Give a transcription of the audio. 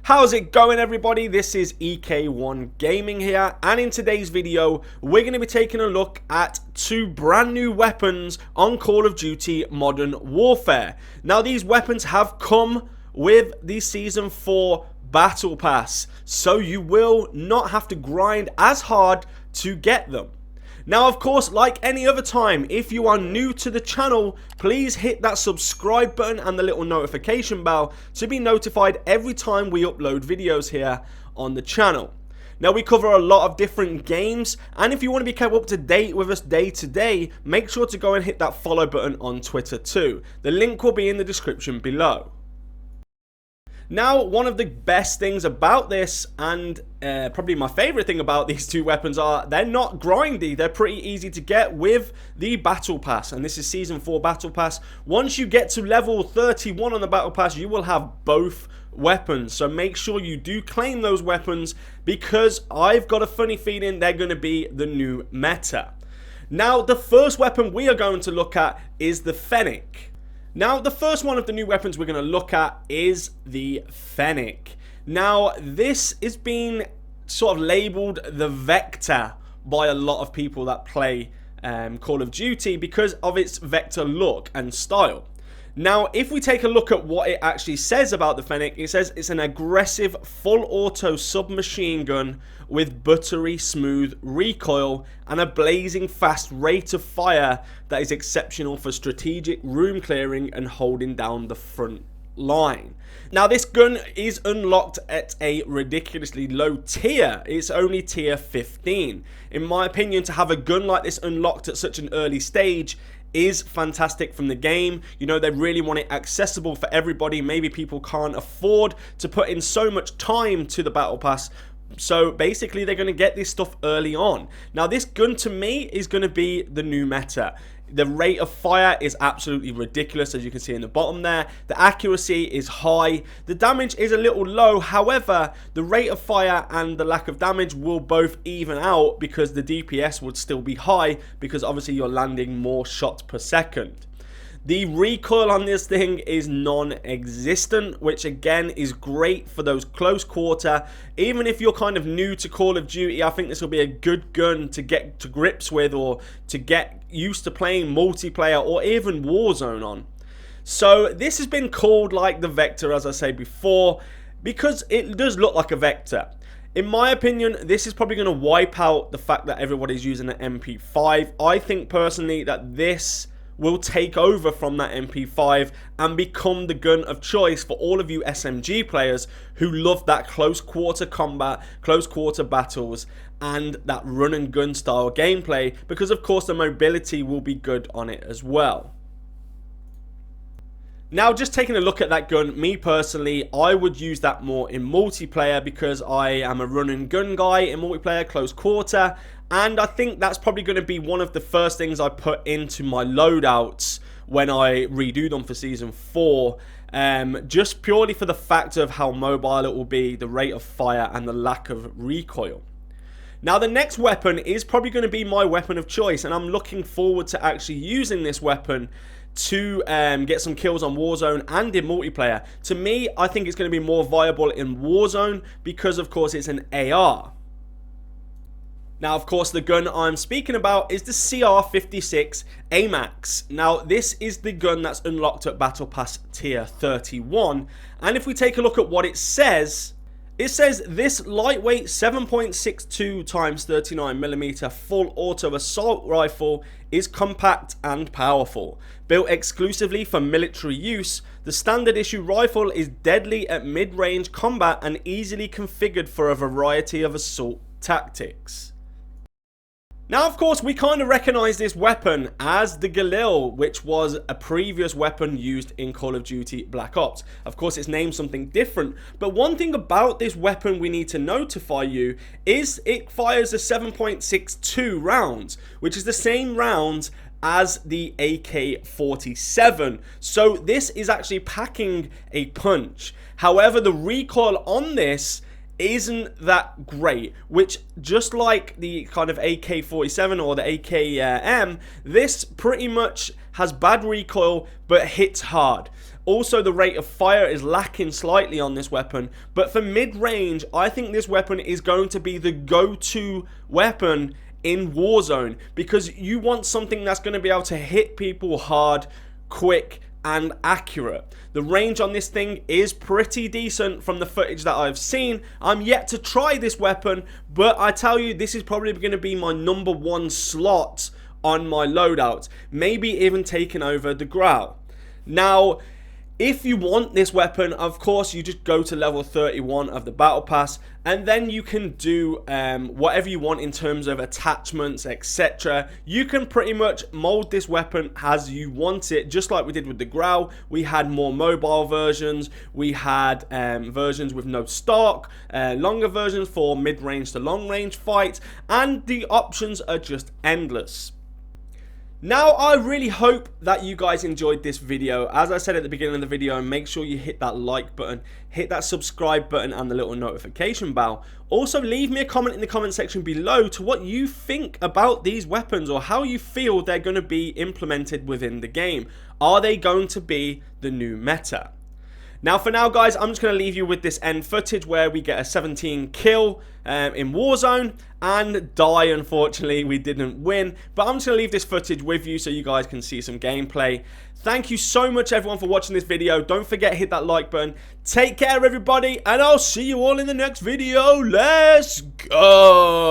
How's it going, everybody? This is EK1 Gaming here, and in today's video we're going to be taking a look at two brand new weapons on Call of Duty Modern Warfare. Now, these weapons have come with the Season 4 Battle Pass, so you will not have to grind as hard to get them. Now, of course, like any other time, if you are new to the channel, please hit that subscribe button and the little notification bell to be notified every time we upload videos here on the channel. Now, we cover a lot of different games, and if you want to be kept up to date with us day to day, make sure to go and hit that follow button on Twitter too. The link will be in the description below. Now, one of the best things about this, and probably my favorite thing about these two weapons, are they're not grindy. They're pretty easy to get with the Battle Pass, and this is Season 4 Battle Pass. Once you get to level 31 on the Battle Pass, you will have both weapons, so make sure you do claim those weapons, because I've got a funny feeling they're going to be the new meta. Now, the first weapon we are going to look at is the Fennec. Now, the first one of the new weapons we're going to look at is the Fennec. Now, this is being sort of labelled the Vector by a lot of people that play Call of Duty because of its Vector look and style. Now, if we take a look at what it actually says about the Fennec, it says it's an aggressive full-auto submachine gun with buttery smooth recoil and a blazing fast rate of fire that is exceptional for strategic room clearing and holding down the front line. Now, this gun is unlocked at a ridiculously low tier. It's only tier 15. In my opinion, to have a gun like this unlocked at such an early stage is fantastic from the game. You know, they really want it accessible for everybody. Maybe people can't afford to put in so much time to the Battle Pass, so basically they're going to get this stuff early on. Now, this gun to me is going to be the new meta. The rate of fire is absolutely ridiculous, as you can see in the bottom there. The accuracy is high. The damage is a little low. However, the rate of fire and the lack of damage will both even out because the DPS would still be high, because obviously you're landing more shots per second. The recoil on this thing is non-existent, which again is great for those close quarter. Even if you're kind of new to Call of Duty, I think this will be a good gun to get to grips with, or to get used to playing multiplayer or even Warzone on. So this has been called like the Vector, as I said before, because it does look like a Vector. In my opinion, this is probably going to wipe out the fact that everybody's using an MP5. I think personally that this will take over from that MP5 and become the gun of choice for all of you SMG players who love that close quarter combat, close quarter battles, and that run and gun style gameplay, because of course the mobility will be good on it as well. Now, just taking a look at that gun, me personally, I would use that more in multiplayer, because I am a run and gun guy in multiplayer, close quarter, and I think that's probably going to be one of the first things I put into my loadouts when I redo them for Season 4, just purely for the fact of how mobile it will be, the rate of fire, and the lack of recoil. Now, the next weapon is probably going to be my weapon of choice, and I'm looking forward to actually using this weapon to get some kills on Warzone and in multiplayer. To me, I think it's going to be more viable in Warzone because, of course, it's an AR. Now, of course, the gun I'm speaking about is the CR56 AMAX. Now, this is the gun that's unlocked at Battle Pass Tier 31. And if we take a look at what it says this lightweight 7.62 x 39mm full auto assault rifle is compact and powerful. Built exclusively for military use, the standard issue rifle is deadly at mid-range combat and easily configured for a variety of assault tactics. Now, of course, we kind of recognize this weapon as the Galil, which was a previous weapon used in Call of Duty Black Ops. Of course, it's named something different, but one thing about this weapon we need to notify you is it fires a 7.62 rounds, which is the same rounds as the AK-47. So this is actually packing a punch. However, the recoil on this isn't that great, which, just like the kind of AK-47 or the AKM, this pretty much has bad recoil but hits hard. Also, the rate of fire is lacking slightly on this weapon, but for mid-range, I think this weapon is going to be the go-to weapon in Warzone, because you want something that's going to be able to hit people hard, quick, and accurate. The range on this thing is pretty decent from the footage that I've seen. I'm yet to try this weapon, but I tell you, this is probably going to be my #1 slot on my loadout, maybe even taking over the Growl. Now, if you want this weapon, of course, you just go to level 31 of the battle pass, and then you can do whatever you want in terms of attachments, etc. You can pretty much mold this weapon as you want it, just like we did with the Growl. We had more mobile versions, we had versions with no stock, longer versions for mid-range to long-range fights, and the options are just endless. Now, I really hope that you guys enjoyed this video. As I said at the beginning of the video, make sure you hit that like button, hit that subscribe button, and the little notification bell. Also, leave me a comment in the comment section below to what you think about these weapons, or how you feel they're going to be implemented within the game. Are they going to be the new meta? Now, for now, guys, I'm just going to leave you with this end footage where we get a 17 kill in Warzone and die. Unfortunately, we didn't win, but I'm just going to leave this footage with you so you guys can see some gameplay. Thank you so much, everyone, for watching this video. Don't forget to hit that like button. Take care, everybody, and I'll see you all in the next video. Let's go!